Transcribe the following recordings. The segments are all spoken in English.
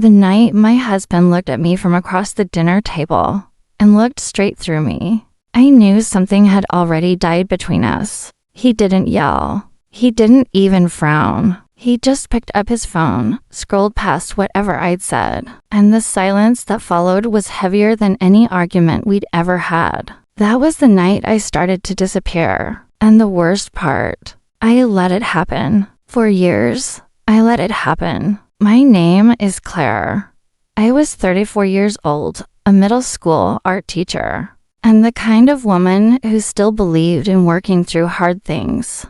The night my husband looked at me from across the dinner table and looked straight through me, I knew something had already died between us. He didn't yell. He didn't even frown. He just picked up his phone, scrolled past whatever I'd said, and the silence that followed was heavier than any argument we'd ever had. That was the night I started to disappear. And the worst part, I let it happen. For years, I let it happen. My name is Claire. I was 34 years old, a middle school art teacher, and the kind of woman who still believed in working through hard things.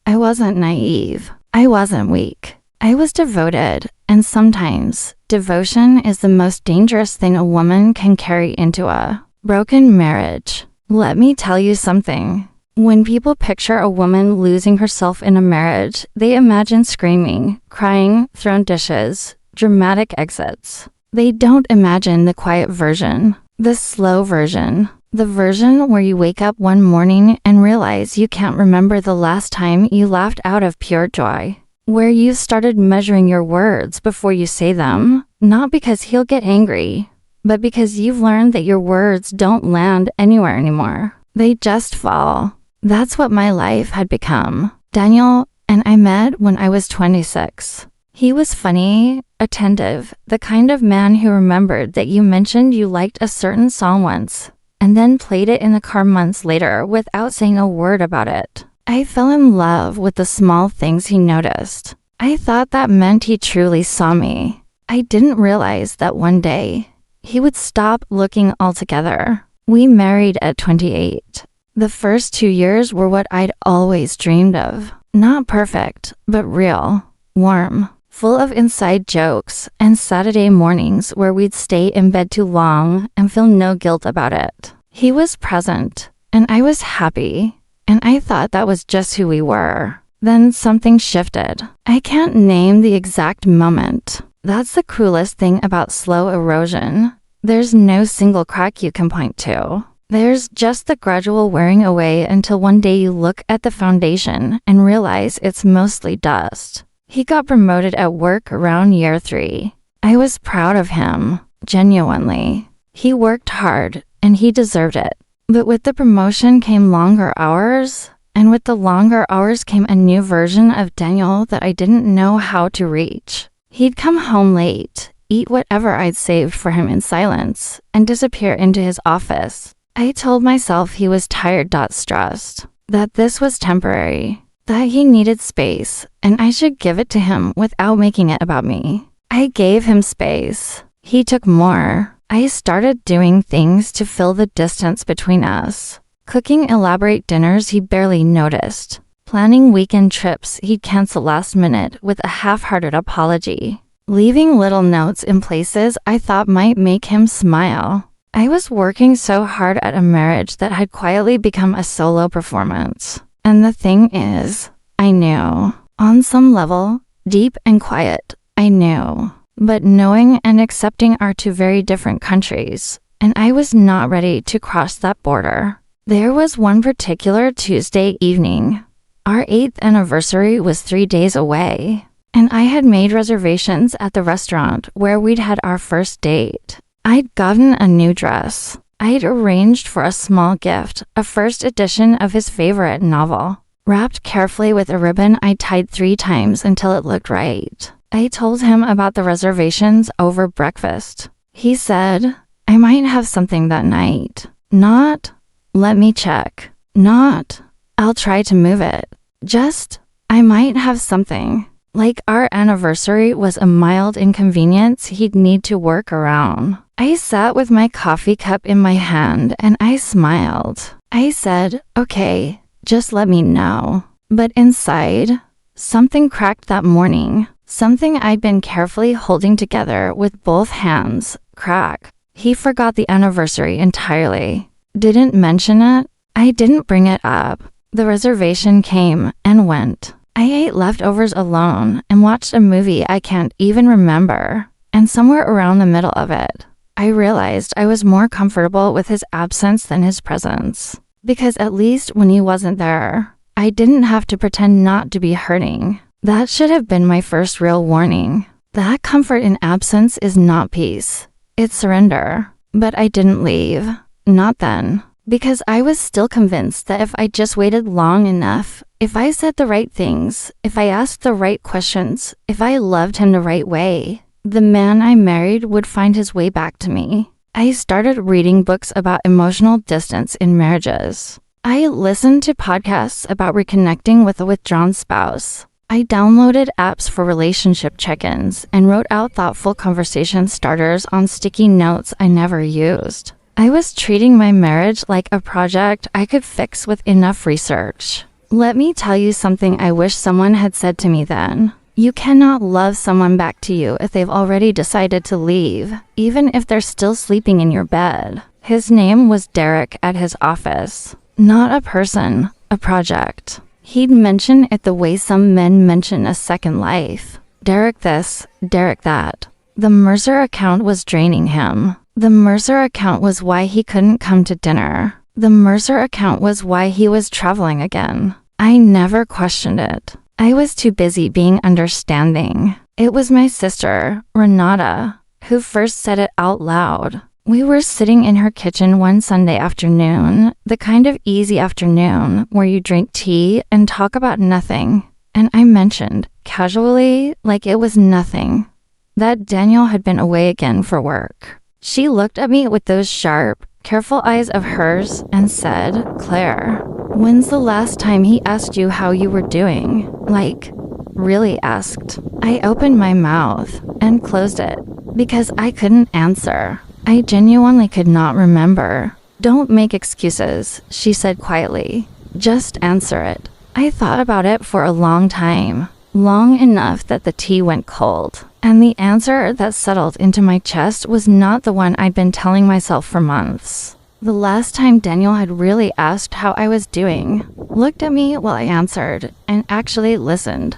I wasn't naive. I wasn't weak. I was devoted, and sometimes devotion is the most dangerous thing a woman can carry into a broken marriage. Let me tell you something. When people picture a woman losing herself in a marriage, they imagine screaming, crying, thrown dishes, dramatic exits. They don't imagine the quiet version, the slow version, the version where you wake up one morning and realize you can't remember the last time you laughed out of pure joy, where you started measuring your words before you say them, not because he'll get angry, but because you've learned that your words don't land anywhere anymore. They just fall. That's what my life had become. Daniel and I met when I was 26. He was funny, attentive, the kind of man who remembered that you mentioned you liked a certain song once, and then played it in the car months later without saying a word about it. I fell in love with the small things he noticed. I thought that meant he truly saw me. I didn't realize that one day he would stop looking altogether. We married at 28. The first 2 years were what I'd always dreamed of. Not perfect, but real, warm, full of inside jokes and Saturday mornings where we'd stay in bed too long and feel no guilt about it. He was present, and I was happy, and I thought that was just who we were. Then something shifted. I can't name the exact moment. That's the cruelest thing about slow erosion. There's no single crack you can point to. There's just the gradual wearing away until one day you look at the foundation and realize it's mostly dust. He got promoted at work around year 3. I was proud of him, genuinely. He worked hard, and he deserved it. But with the promotion came longer hours, and with the longer hours came a new version of Daniel that I didn't know how to reach. He'd come home late, eat whatever I'd saved for him in silence, and disappear into his office. I told myself he was tired, stressed, that this was temporary, that he needed space, and I should give it to him without making it about me. I gave him space. He took more. I started doing things to fill the distance between us. Cooking elaborate dinners he barely noticed. Planning weekend trips he'd cancel last minute with a half-hearted apology. Leaving little notes in places I thought might make him smile. I was working so hard at a marriage that had quietly become a solo performance. And the thing is, I knew. On some level, deep and quiet, I knew. But knowing and accepting are two very different countries, and I was not ready to cross that border. There was one particular Tuesday evening. Our 8th anniversary was 3 days away, and I had made reservations at the restaurant where we'd had our first date. I'd gotten a new dress. I'd arranged for a small gift, a first edition of his favorite novel, wrapped carefully with a ribbon I tied 3 times until it looked right. I told him about the reservations over breakfast. He said, I might have something that night. Not, let me check. Not, I'll try to move it. Just, I might have something. Like our anniversary was a mild inconvenience he'd need to work around. I sat with my coffee cup in my hand and I smiled. I said, okay, just let me know. But inside, something cracked that morning. Something I'd been carefully holding together with both hands, crack. He forgot the anniversary entirely. Didn't mention it. I didn't bring it up. The reservation came and went. I ate leftovers alone and watched a movie I can't even remember. And somewhere around the middle of it, I realized I was more comfortable with his absence than his presence. Because at least when he wasn't there, I didn't have to pretend not to be hurting. That should have been my first real warning. That comfort in absence is not peace. It's surrender. But I didn't leave. Not then. Because I was still convinced that if I just waited long enough, if I said the right things, if I asked the right questions, if I loved him the right way, the man I married would find his way back to me. I started reading books about emotional distance in marriages. I listened to podcasts about reconnecting with a withdrawn spouse. I downloaded apps for relationship check-ins and wrote out thoughtful conversation starters on sticky notes I never used. I was treating my marriage like a project I could fix with enough research. Let me tell you something I wish someone had said to me then. You cannot love someone back to you if they've already decided to leave, even if they're still sleeping in your bed. His name was Derek at his office. Not a person, a project. He'd mention it the way some men mention a second life. Derek this, Derek that. The Mercer account was draining him. The Mercer account was why he couldn't come to dinner. The Mercer account was why he was traveling again. I never questioned it. I was too busy being understanding. It was my sister, Renata, who first said it out loud. We were sitting in her kitchen one Sunday afternoon, the kind of easy afternoon where you drink tea and talk about nothing. And I mentioned, casually, like it was nothing, that Daniel had been away again for work. She looked at me with those sharp, careful eyes of hers and said, Claire, when's the last time he asked you how you were doing? Like, really asked. I opened my mouth and closed it because I couldn't answer. I genuinely could not remember. Don't make excuses, she said quietly. Just answer it. I thought about it for a long time, long enough that the tea went cold. And the answer that settled into my chest was not the one I'd been telling myself for months. The last time Daniel had really asked how I was doing, looked at me while I answered, and actually listened.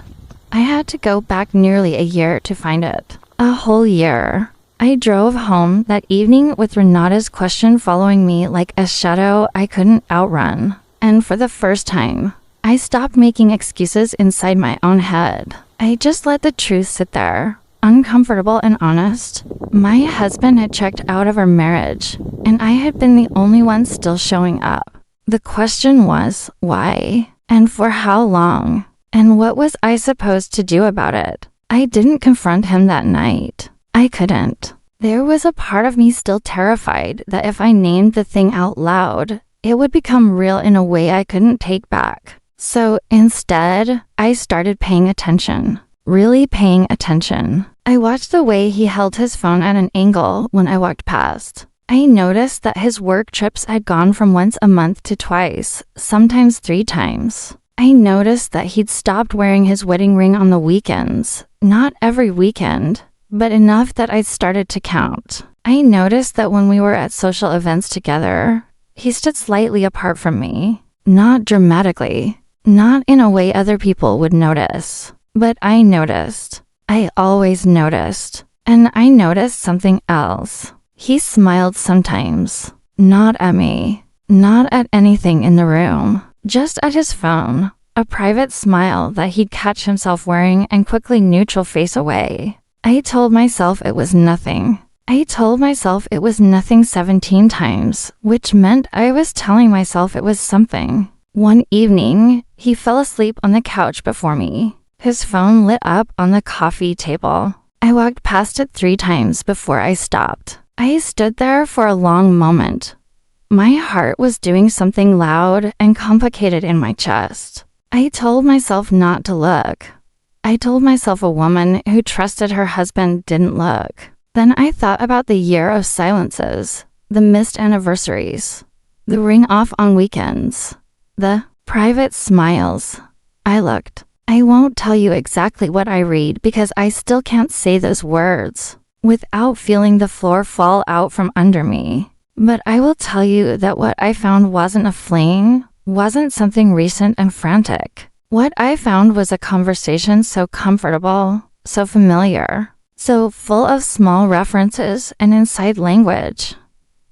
I had to go back nearly a year to find it. A whole year. I drove home that evening with Renata's question following me like a shadow I couldn't outrun. And for the first time, I stopped making excuses inside my own head. I just let the truth sit there. Uncomfortable and honest. My husband had checked out of our marriage, and I had been the only one still showing up. The question was, why? And for how long? And what was I supposed to do about it? I didn't confront him that night. I couldn't. There was a part of me still terrified that if I named the thing out loud, it would become real in a way I couldn't take back. So instead, I started paying attention. Really paying attention. I watched the way he held his phone at an angle when I walked past. I noticed that his work trips had gone from once a month to twice, sometimes 3 times. I noticed that he'd stopped wearing his wedding ring on the weekends. Not every weekend, but enough that I'd started to count. I noticed that when we were at social events together, he stood slightly apart from me. Not dramatically. Not in a way other people would notice. But I noticed. I always noticed. And I noticed something else. He smiled sometimes. Not at me. Not at anything in the room. Just at his phone. A private smile that he'd catch himself wearing and quickly neutral face away. I told myself it was nothing. I told myself it was nothing 17 times, which meant I was telling myself it was something. One evening, he fell asleep on the couch before me. His phone lit up on the coffee table. I walked past it 3 times before I stopped. I stood there for a long moment. My heart was doing something loud and complicated in my chest. I told myself not to look. I told myself a woman who trusted her husband didn't look. Then I thought about the year of silences, the missed anniversaries, the ring off on weekends, the private smiles. I looked. I won't tell you exactly what I read because I still can't say those words without feeling the floor fall out from under me. But I will tell you that what I found wasn't a fling, wasn't something recent and frantic. What I found was a conversation so comfortable, so familiar, so full of small references and inside language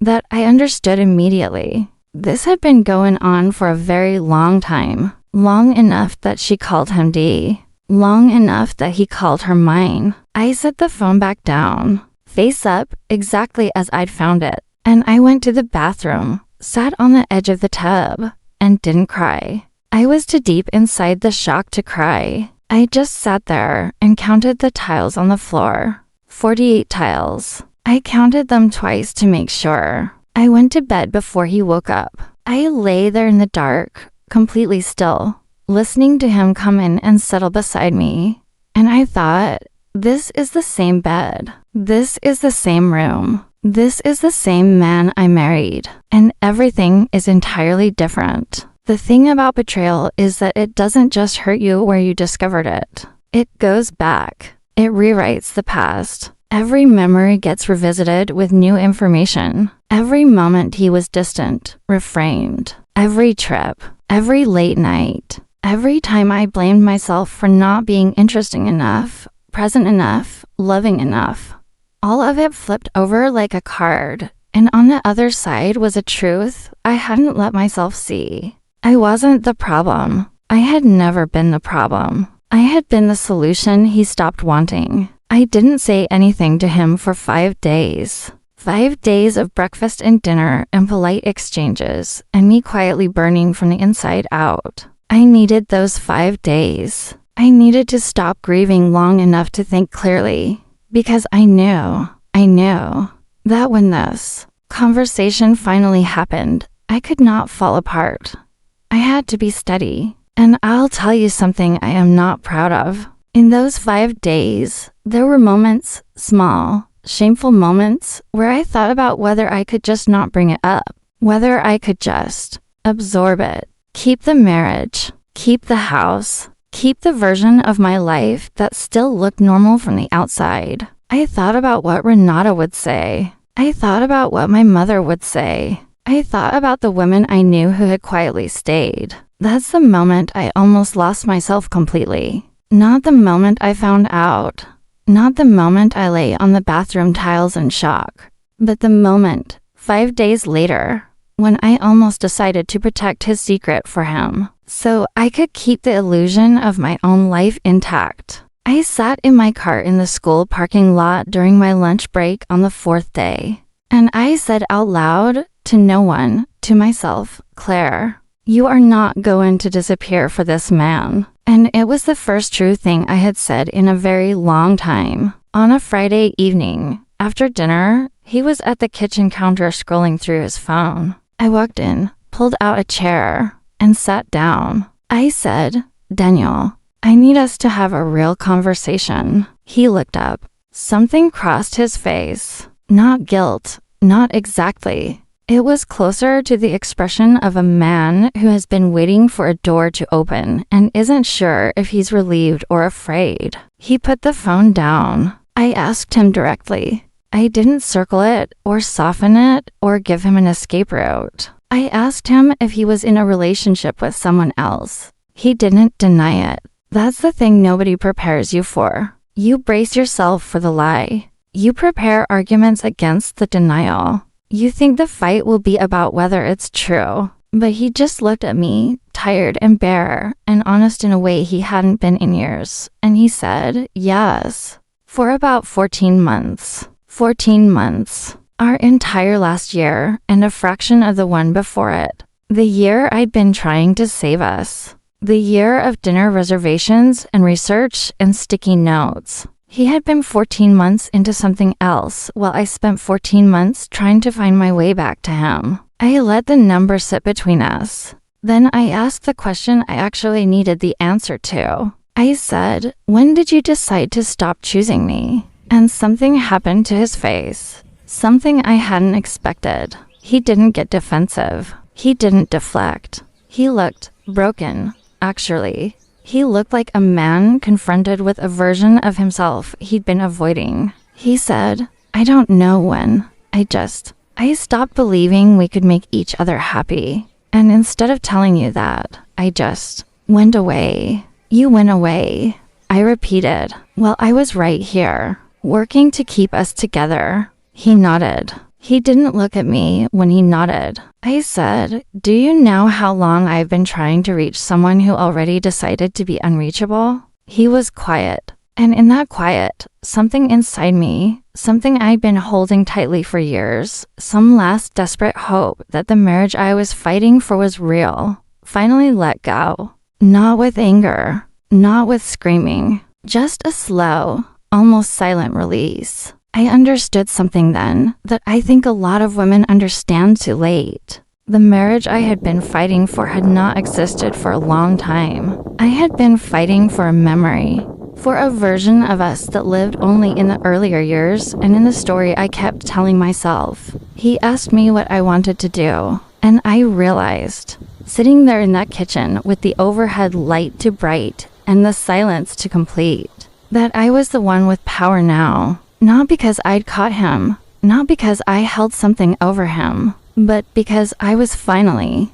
that I understood immediately. This had been going on for a very long time. Long enough that she called him D. long enough that he called her mine. I set the phone back down, face up, exactly as I'd found it, and I went to the bathroom, sat on the edge of the tub, and didn't cry. I was too deep inside the shock to cry. I just sat there and counted the tiles on the floor. 48 tiles. I counted them twice to make sure. I went to bed before he woke up. I lay there in the dark, completely still, listening to him come in and settle beside me. And I thought, this is the same bed. This is the same room. This is the same man I married. And everything is entirely different. The thing about betrayal is that it doesn't just hurt you where you discovered it. It goes back. It rewrites the past. Every memory gets revisited with new information. Every moment he was distant, reframed. Every trip, every late night, every time I blamed myself for not being interesting enough, present enough, loving enough. All of it flipped over like a card, and on the other side was a truth I hadn't let myself see. I wasn't the problem. I had never been the problem. I had been the solution he stopped wanting. I didn't say anything to him for 5 days. 5 days of breakfast and dinner and polite exchanges, and me quietly burning from the inside out. I needed those 5 days. I needed to stop grieving long enough to think clearly, because I knew that when this conversation finally happened, I could not fall apart. I had to be steady, and I'll tell you something I am not proud of. In those 5 days, there were moments, small, shameful moments, where I thought about whether I could just not bring it up, whether I could just absorb it, keep the marriage, keep the house, keep the version of my life that still looked normal from the outside. I thought about what Renata would say. I thought about what my mother would say. I thought about the women I knew who had quietly stayed. That's the moment I almost lost myself completely. Not the moment I found out. Not the moment I lay on the bathroom tiles in shock. But the moment, 5 days later, when I almost decided to protect his secret for him, so I could keep the illusion of my own life intact. I sat in my car in the school parking lot during my lunch break on the 4th day, and I said out loud, to no one, to myself, Claire, you are not going to disappear for this man. And it was the first true thing I had said in a very long time. On a Friday evening, after dinner, he was at the kitchen counter scrolling through his phone. I walked in, pulled out a chair, and sat down. I said, Daniel, I need us to have a real conversation. He looked up. Something crossed his face. Not guilt, not exactly. It was closer to the expression of a man who has been waiting for a door to open and isn't sure if he's relieved or afraid. He put the phone down. I asked him directly. I didn't circle it or soften it or give him an escape route. I asked him if he was in a relationship with someone else. He didn't deny it. That's the thing nobody prepares you for. You brace yourself for the lie. You prepare arguments against the denial. You think the fight will be about whether it's true. But he just looked at me, tired and bare, and honest in a way he hadn't been in years. And he said, yes. For about 14 months. 14 months. Our entire last year, and a fraction of the one before it. The year I'd been trying to save us. The year of dinner reservations and research and sticky notes. He had been 14 months into something else, while I spent 14 months trying to find my way back to him. I let the number sit between us. Then I asked the question I actually needed the answer to. I said, when did you decide to stop choosing me? And something happened to his face. Something I hadn't expected. He didn't get defensive. He didn't deflect. He looked broken, actually. He looked like a man confronted with a version of himself he'd been avoiding. He said, I don't know when. I stopped believing we could make each other happy. And instead of telling you that, I just went away. You went away. I repeated, well, I was right here, working to keep us together. He nodded. He didn't look at me when he nodded. I said, do you know how long I've been trying to reach someone who already decided to be unreachable? He was quiet. And in that quiet, something inside me, something I'd been holding tightly for years, some last desperate hope that the marriage I was fighting for was real, finally let go. Not with anger, not with screaming, just a slow, almost silent release. I understood something then that I think a lot of women understand too late. The marriage I had been fighting for had not existed for a long time. I had been fighting for a memory, for a version of us that lived only in the earlier years and in the story I kept telling myself. He asked me what I wanted to do, and I realized, sitting there in that kitchen with the overhead light to bright and the silence to complete, that I was the one with power now. Not because I'd caught him, not because I held something over him, but because I was finally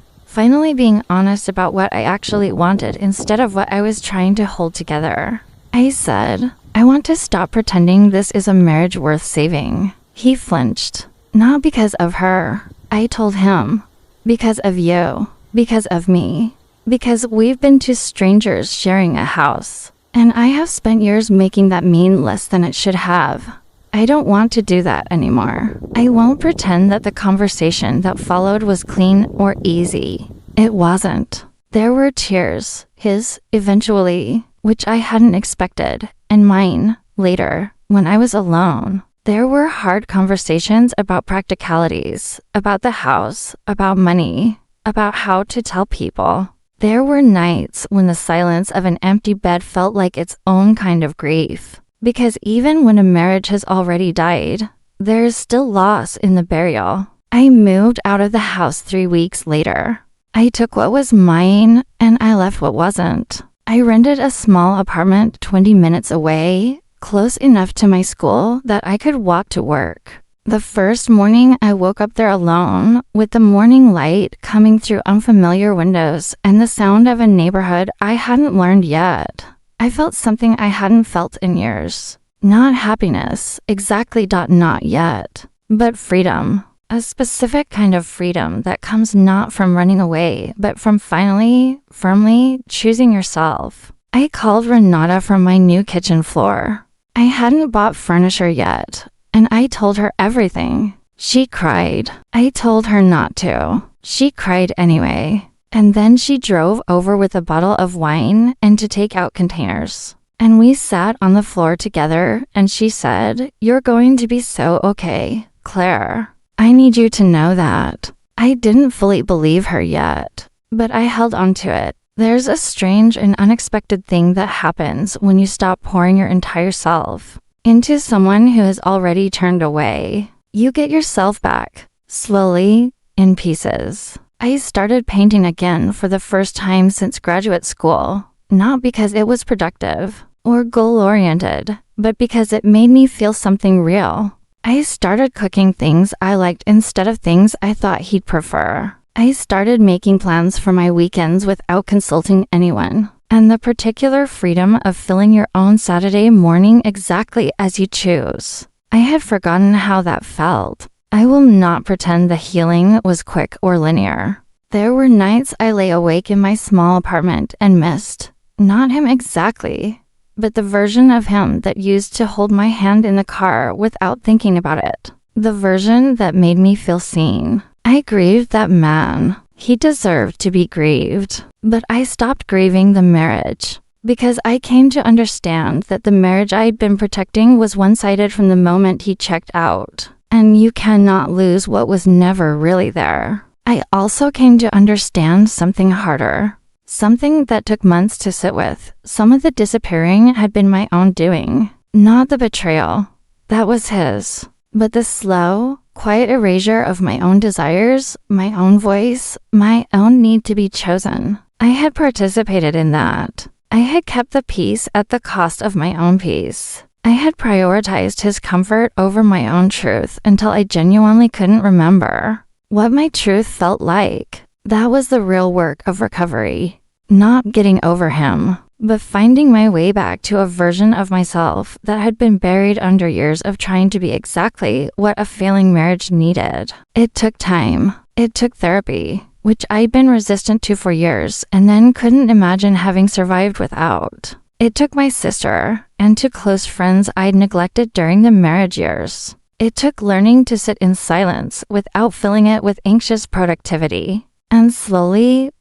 being honest about what I actually wanted instead of what I was trying to hold together. I said, I want to stop pretending this is a marriage worth saving. He flinched. Not because of her. I told him. Because of you. Because of me. Because we've been two strangers sharing a house. And I have spent years making that mean less than it should have. I don't want to do that anymore. I won't pretend that the conversation that followed was clean or easy. It wasn't. There were tears, his, eventually, which I hadn't expected, and mine, later, when I was alone. There were hard conversations about practicalities, about the house, about money, about how to tell people. There were nights when the silence of an empty bed felt like its own kind of grief. Because even when a marriage has already died, there is still loss in the burial. I moved out of the house 3 weeks later. I took what was mine and I left what wasn't. I rented a small apartment 20 minutes away, close enough to my school that I could walk to work. The first morning I woke up there alone, with the morning light coming through unfamiliar windows and the sound of a neighborhood I hadn't learned yet. I felt something I hadn't felt in years. Not happiness, exactly. Not yet, but freedom. A specific kind of freedom that comes not from running away, but from finally, firmly choosing yourself. I called Renata from my new kitchen floor. I hadn't bought furniture yet, and I told her everything. She cried. I told her not to. She cried anyway. And then she drove over with a bottle of wine and to take out containers. And we sat on the floor together, and she said, "You're going to be so okay, Claire. I need you to know that." I didn't fully believe her yet, but I held on to it. There's a strange and unexpected thing that happens when you stop pouring your entire self into someone who has already turned away. You get yourself back, slowly, in pieces. I started painting again for the first time since graduate school, not because it was productive or goal-oriented, but because it made me feel something real. I started cooking things I liked instead of things I thought he'd prefer. I started making plans for my weekends without consulting anyone, and the particular freedom of filling your own Saturday morning exactly as you choose. I had forgotten how that felt. I will not pretend the healing was quick or linear. There were nights I lay awake in my small apartment and missed, not him exactly, but the version of him that used to hold my hand in the car without thinking about it. The version that made me feel seen. I grieved that man. He deserved to be grieved. But I stopped grieving the marriage, because I came to understand that the marriage I'd been protecting was one-sided from the moment he checked out. And you cannot lose what was never really there. I also came to understand something harder. Something that took months to sit with. Some of the disappearing had been my own doing. Not the betrayal. That was his. But the slow, quiet erasure of my own desires, my own voice, my own need to be chosen. I had participated in that. I had kept the peace at the cost of my own peace. I had prioritized his comfort over my own truth until I genuinely couldn't remember what my truth felt like. That was the real work of recovery. Not getting over him, but finding my way back to a version of myself that had been buried under years of trying to be exactly what a failing marriage needed. It took time. It took therapy, which I'd been resistant to for years and then couldn't imagine having survived without. It took my sister and two close friends I'd neglected during the marriage years. It took learning to sit in silence without filling it with anxious productivity. And slowly,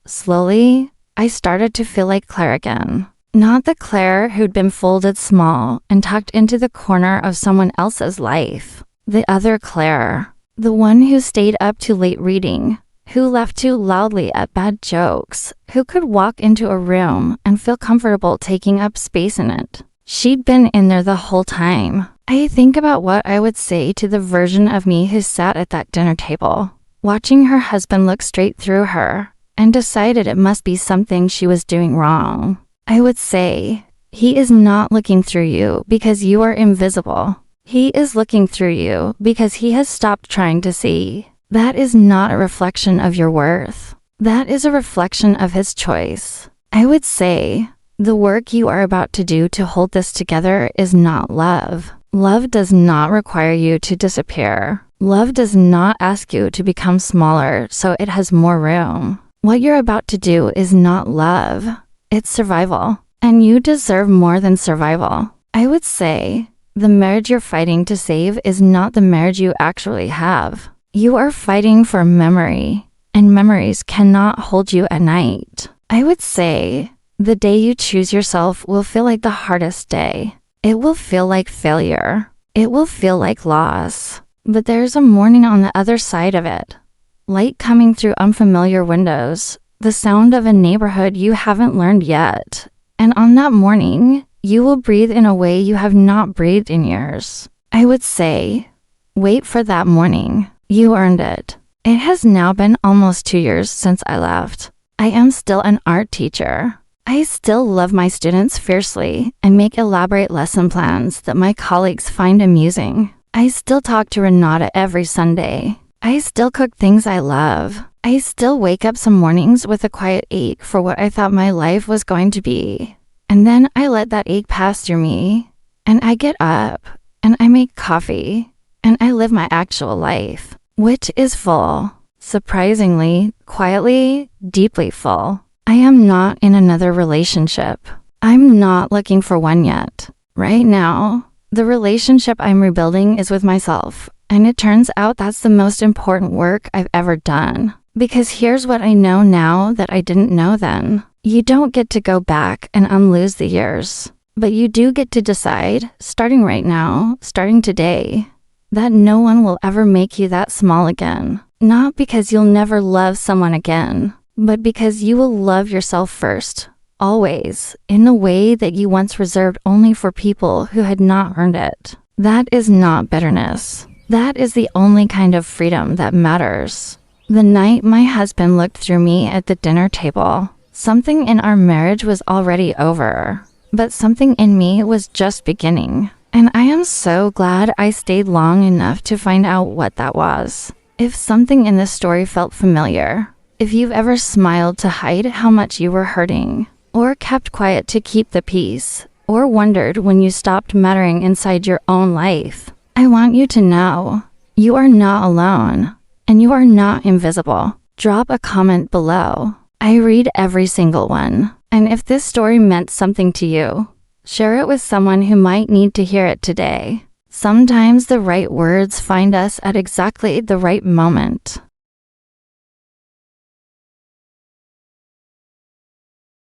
I started to feel like Claire again. Not the Claire who'd been folded small and tucked into the corner of someone else's life. The other Claire. The one who stayed up too late reading, who laughed too loudly at bad jokes, who could walk into a room and feel comfortable taking up space in it. She'd been in there the whole time. I think about what I would say to the version of me who sat at that dinner table, watching her husband look straight through her, and decided it must be something she was doing wrong. I would say, he is not looking through you because you are invisible. He is looking through you because he has stopped trying to see. That is not a reflection of your worth. That is a reflection of his choice. I would say, the work you are about to do to hold this together is not love. Love does not require you to disappear. Love does not ask you to become smaller so it has more room. What you're about to do is not love. It's survival. And you deserve more than survival. I would say, the marriage you're fighting to save is not the marriage you actually have. You are fighting for memory, and memories cannot hold you at night. I would say, the day you choose yourself will feel like the hardest day. It will feel like failure. It will feel like loss. But there's a morning on the other side of it. Light coming through unfamiliar windows, the sound of a neighborhood you haven't learned yet. And on that morning, you will breathe in a way you have not breathed in years. I would say, wait for that morning. You earned it. It has now been almost 2 years since I left. I am still an art teacher. I still love my students fiercely and make elaborate lesson plans that my colleagues find amusing. I still talk to Renata every Sunday. I still cook things I love. I still wake up some mornings with a quiet ache for what I thought my life was going to be. And then I let that ache pass through me, and I get up, and I make coffee, and I live my actual life, which is full. Surprisingly, quietly, deeply full. I am not in another relationship. I'm not looking for one yet. Right now, the relationship I'm rebuilding is with myself, and it turns out that's the most important work I've ever done. Because here's what I know now that I didn't know then. You don't get to go back and unlose the years, but you do get to decide, starting right now, starting today, that no one will ever make you that small again. Not because you'll never love someone again, but because you will love yourself first, always, in a way that you once reserved only for people who had not earned it. That is not bitterness. That is the only kind of freedom that matters. The night my husband looked through me at the dinner table, something in our marriage was already over, but something in me was just beginning. And I am so glad I stayed long enough to find out what that was. If something in this story felt familiar, if you've ever smiled to hide how much you were hurting, or kept quiet to keep the peace, or wondered when you stopped mattering inside your own life, I want you to know, you are not alone, and you are not invisible. Drop a comment below. I read every single one. And if this story meant something to you, share it with someone who might need to hear it today. Sometimes the right words find us at exactly the right moment.